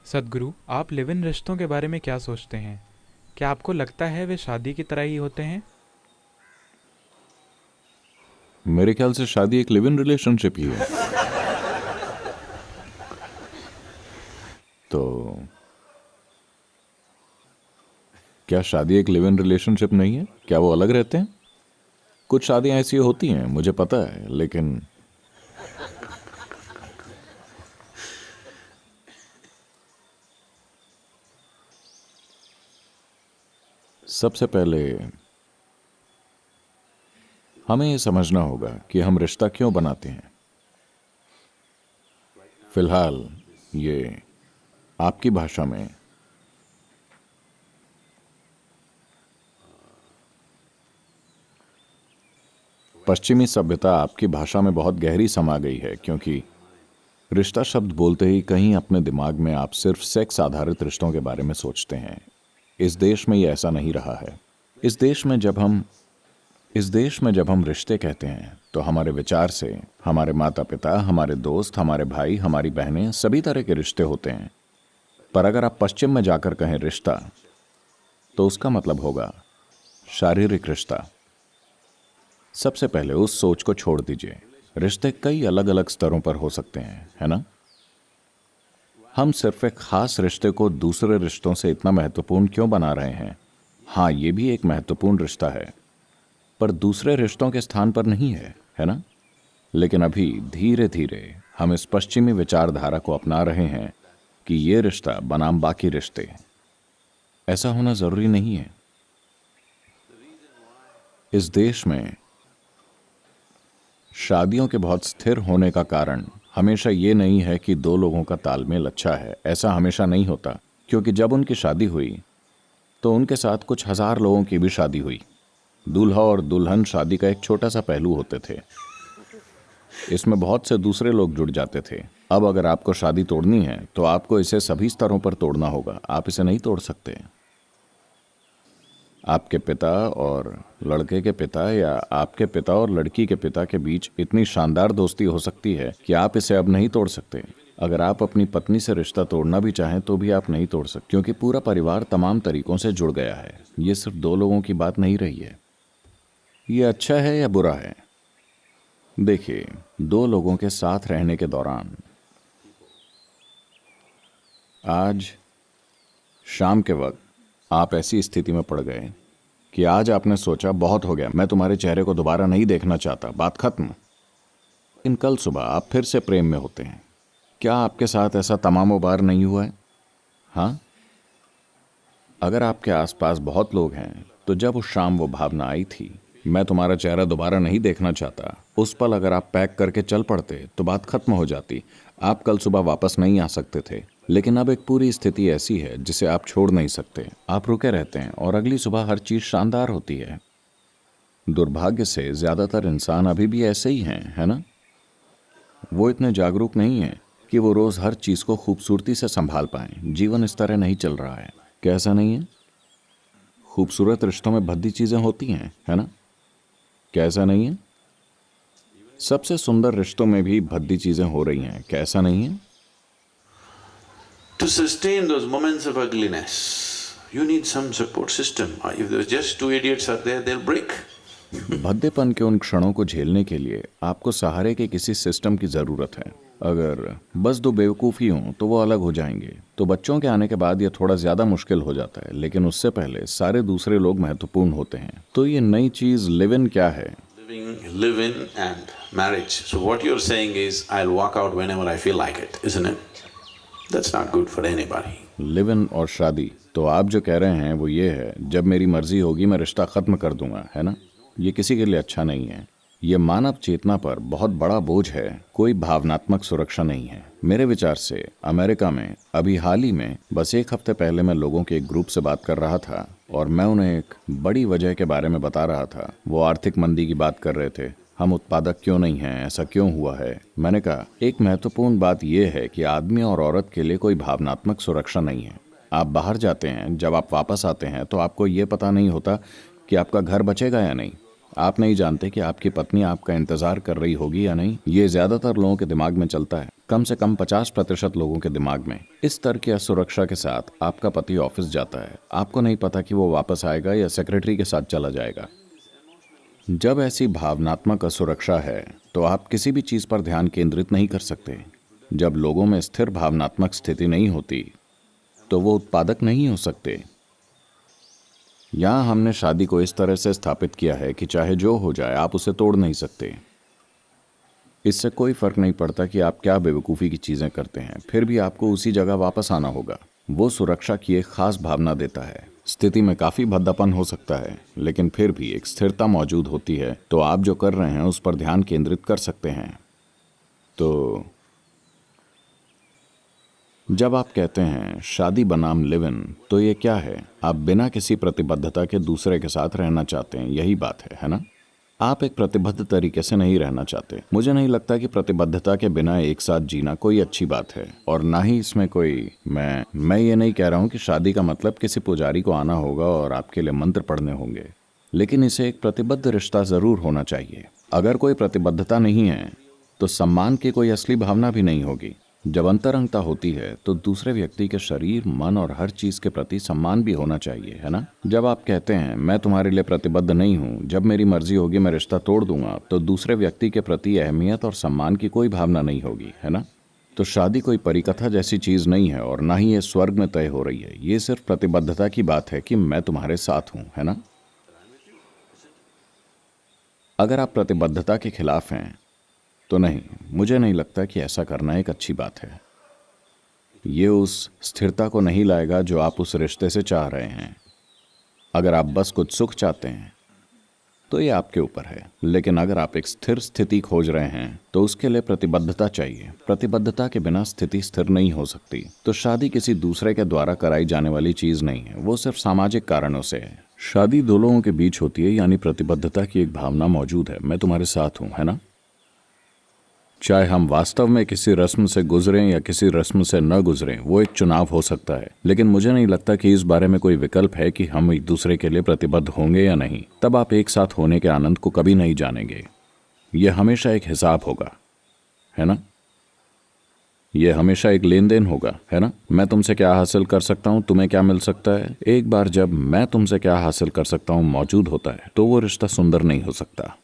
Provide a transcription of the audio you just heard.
सद्गुरु, आप live in रिश्तों के बारे में क्या सोचते हैं? क्या आपको लगता है वे शादी की तरह ही होते हैं? मेरे ख्याल से शादी एक लिव इन रिलेशनशिप ही है। तो क्या शादी एक लिव इन रिलेशनशिप नहीं है? क्या वो अलग रहते हैं? कुछ शादियां ऐसी होती हैं, मुझे पता है, लेकिन सबसे पहले हमें ये समझना होगा कि हम रिश्ता क्यों बनाते हैं। फिलहाल ये आपकी भाषा में पश्चिमी सभ्यता आपकी भाषा में बहुत गहरी समा गई है, क्योंकि रिश्ता शब्द बोलते ही कहीं अपने दिमाग में आप सिर्फ सेक्स आधारित रिश्तों के बारे में सोचते हैं। इस देश में ये ऐसा नहीं रहा है। इस देश में जब हम रिश्ते कहते हैं तो हमारे विचार से हमारे माता पिता, हमारे दोस्त, हमारे भाई, हमारी बहनें, सभी तरह के रिश्ते होते हैं। पर अगर आप पश्चिम में जाकर कहें रिश्ता, तो उसका मतलब होगा शारीरिक रिश्ता। सबसे पहले उस सोच को छोड़ दीजिए। रिश्ते कई अलग अलग स्तरों पर हो सकते हैं, है ना? हम सिर्फ एक खास रिश्ते को दूसरे रिश्तों से इतना महत्वपूर्ण क्यों बना रहे हैं? हाँ, ये भी एक महत्वपूर्ण रिश्ता है, पर दूसरे रिश्तों के स्थान पर नहीं है ना? लेकिन अभी धीरे धीरे हम इस पश्चिमी विचारधारा को अपना रहे हैं कि ये रिश्ता बनाम बाकी रिश्ते। ऐसा होना जरूरी नहीं है। इस देश में शादियों के बहुत स्थिर होने का कारण हमेशा ये नहीं है कि दो लोगों का तालमेल अच्छा है। ऐसा हमेशा नहीं होता, क्योंकि जब उनकी शादी हुई तो उनके साथ कुछ हजार लोगों की भी शादी हुई। दूल्हा और दुल्हन शादी का एक छोटा सा पहलू होते थे, इसमें बहुत से दूसरे लोग जुड़ जाते थे। अब अगर आपको शादी तोड़नी है तो आपको इसे सभी स्तरों पर तोड़ना होगा। आप इसे नहीं तोड़ सकते। आपके पिता और लड़के के पिता या आपके पिता और लड़की के पिता के बीच इतनी शानदार दोस्ती हो सकती है कि आप इसे अब नहीं तोड़ सकते। अगर आप अपनी पत्नी से रिश्ता तोड़ना भी चाहें तो भी आप नहीं तोड़ सकते, क्योंकि पूरा परिवार तमाम तरीकों से जुड़ गया है। ये सिर्फ दो लोगों की बात नहीं रही है। ये अच्छा है या बुरा है? देखिए, दो लोगों के साथ रहने के दौरान आज शाम के वक्त आप ऐसी स्थिति में पड़ गए कि आज आपने सोचा बहुत हो गया, मैं तुम्हारे चेहरे को दोबारा नहीं देखना चाहता, बात खत्म। लेकिन कल सुबह आप फिर से प्रेम में होते हैं। क्या आपके साथ ऐसा तमामों बार नहीं हुआ है? हाँ, अगर आपके आसपास बहुत लोग हैं तो जब उस शाम वो भावना आई थी, मैं तुम्हारा चेहरा दोबारा नहीं देखना चाहता, उस पल अगर आप पैक करके चल पड़ते तो बात खत्म हो जाती। आप कल सुबह वापस नहीं आ सकते थे। लेकिन अब एक पूरी स्थिति ऐसी है जिसे आप छोड़ नहीं सकते। आप रुके रहते हैं और अगली सुबह हर चीज शानदार होती है। दुर्भाग्य से ज्यादातर इंसान अभी भी ऐसे ही हैं, है ना? वो इतने जागरूक नहीं है कि वो रोज हर चीज को खूबसूरती से संभाल पाएं। जीवन इस तरह नहीं चल रहा है। कैसा नहीं है? खूबसूरत रिश्तों में भद्दी चीजें होती हैं, है ना? कैसा नहीं है? सबसे सुंदर रिश्तों में भी भद्दी चीजें हो रही हैं। कैसा नहीं है? To sustain those moments of ugliness, you need some support system. If there's just two idiots are there, they'll break. भद्देपन के उन क्षणों को झेलने के लिए आपको सहारे के किसी सिस्टम की जरूरत है। अगर बस दो बेवकूफी हों तो वो अलग हो जाएंगे। तो बच्चों के आने के बाद ये थोड़ा ज्यादा मुश्किल हो जाता है, लेकिन उससे पहले सारे दूसरे लोग महत्वपूर्ण होते हैं। तो ये नई चीज लिव इन क्या है? Live in and marriage. So what you're saying is, I'll walk out whenever I feel like it, isn't it? That's not good for anybody. Live in और शादी, तो आप जो कह रहे हैं वो ये है, जब मेरी मर्जी होगी मैं रिश्ता खत्म कर दूंगा, है ना? ये किसी के लिए अच्छा नहीं है। ये मानव चेतना पर बहुत बड़ा बोझ है। कोई भावनात्मक सुरक्षा नहीं है। मेरे विचार से अमेरिका में अभी हाल ही में, बस एक हफ्ते पहले, मैं लोगों के एक ग्रुप से बात कर रहा था और मैं उन्हें एक बड़ी वजह के बारे में बता रहा था। वो आर्थिक मंदी की बात कर रहे थे। हम उत्पादक क्यों नहीं हैं, ऐसा क्यों हुआ है? मैंने कहा, एक महत्वपूर्ण बात यह है कि आदमी और औरत के लिए कोई भावनात्मक सुरक्षा नहीं है। आप बाहर जाते हैं, जब आप वापस आते हैं तो आपको ये पता नहीं होता कि आपका घर बचेगा या नहीं। आप नहीं जानते कि आपकी पत्नी आपका इंतजार कर रही होगी या नहीं। ये ज्यादातर लोगों के दिमाग में चलता है। कम से कम 50% लोगों के दिमाग में इस तरह की असुरक्षा के साथ आपका पति ऑफिस जाता है, आपको नहीं पता कि वो वापस आएगा या सेक्रेटरी के साथ चला जाएगा। जब ऐसी भावनात्मक असुरक्षा है तो आप किसी भी चीज पर ध्यान केंद्रित नहीं कर सकते। जब लोगों में स्थिर भावनात्मक स्थिति नहीं होती तो वो उत्पादक नहीं हो सकते। यहां हमने शादी को इस तरह से स्थापित किया है कि चाहे जो हो जाए आप उसे तोड़ नहीं सकते। इससे कोई फर्क नहीं पड़ता कि आप क्या बेवकूफ़ी की चीज़ें करते हैं, फिर भी आपको उसी जगह वापस आना होगा। वो सुरक्षा की एक खास भावना देता है। स्थिति में काफ़ी भद्दापन हो सकता है, लेकिन फिर भी एक स्थिरता मौजूद होती है, तो आप जो कर रहे हैं उस पर ध्यान केंद्रित कर सकते हैं। तो जब आप कहते हैं शादी बनाम लिव इन, तो ये क्या है? आप बिना किसी प्रतिबद्धता के दूसरे के साथ रहना चाहते हैं, यही बात है ना? आप एक प्रतिबद्ध तरीके से नहीं रहना चाहते। मुझे नहीं लगता कि प्रतिबद्धता के बिना एक साथ जीना कोई अच्छी बात है, और ना ही इसमें कोई मैं ये नहीं कह रहा हूँ कि शादी का मतलब किसी पुजारी को आना होगा और आपके लिए मंत्र पढ़ने होंगे, लेकिन इसे एक प्रतिबद्ध रिश्ता जरूर होना चाहिए। अगर कोई प्रतिबद्धता नहीं है तो सम्मान की कोई असली भावना भी नहीं होगी। जब अंतरंगता होती है तो दूसरे व्यक्ति के शरीर, मन और हर चीज के प्रति सम्मान भी होना चाहिए, है ना? जब आप कहते हैं मैं तुम्हारे लिए प्रतिबद्ध नहीं हूँ, जब मेरी मर्जी होगी मैं रिश्ता तोड़ दूंगा, तो दूसरे व्यक्ति के प्रति अहमियत और सम्मान की कोई भावना नहीं होगी, है ना? तो शादी कोई परिकथा जैसी चीज नहीं है, और ना ही ये स्वर्ग में तय हो रही है। ये सिर्फ प्रतिबद्धता की बात है कि मैं तुम्हारे साथ हूँ, है ना? अगर आप प्रतिबद्धता के खिलाफ हैं तो नहीं, मुझे नहीं लगता कि ऐसा करना एक अच्छी बात है। ये उस स्थिरता को नहीं लाएगा जो आप उस रिश्ते से चाह रहे हैं। अगर आप बस कुछ सुख चाहते हैं तो ये आपके ऊपर है, लेकिन अगर आप एक स्थिर स्थिति खोज रहे हैं तो उसके लिए प्रतिबद्धता चाहिए। प्रतिबद्धता के बिना स्थिति स्थिर नहीं हो सकती। तो शादी किसी दूसरे के द्वारा कराई जाने वाली चीज नहीं है, वो सिर्फ सामाजिक कारणों से है। शादी दो लोगों के बीच होती है, यानी प्रतिबद्धता की एक भावना मौजूद है, मैं तुम्हारे साथ हूं, है ना? चाहे हम वास्तव में किसी रस्म से गुजरें या किसी रस्म से न गुजरें, वो एक चुनाव हो सकता है, लेकिन मुझे नहीं लगता कि इस बारे में कोई विकल्प है कि हम एक दूसरे के लिए प्रतिबद्ध होंगे या नहीं। तब आप एक साथ होने के आनंद को कभी नहीं जानेंगे। यह हमेशा एक हिसाब होगा, है ना? यह हमेशा एक लेन देन होगा, है ना? मैं तुमसे क्या हासिल कर सकता हूँ, तुम्हें क्या मिल सकता है। एक बार जब मैं तुमसे क्या हासिल कर सकता हूँ मौजूद होता है तो वो रिश्ता सुंदर नहीं हो सकता।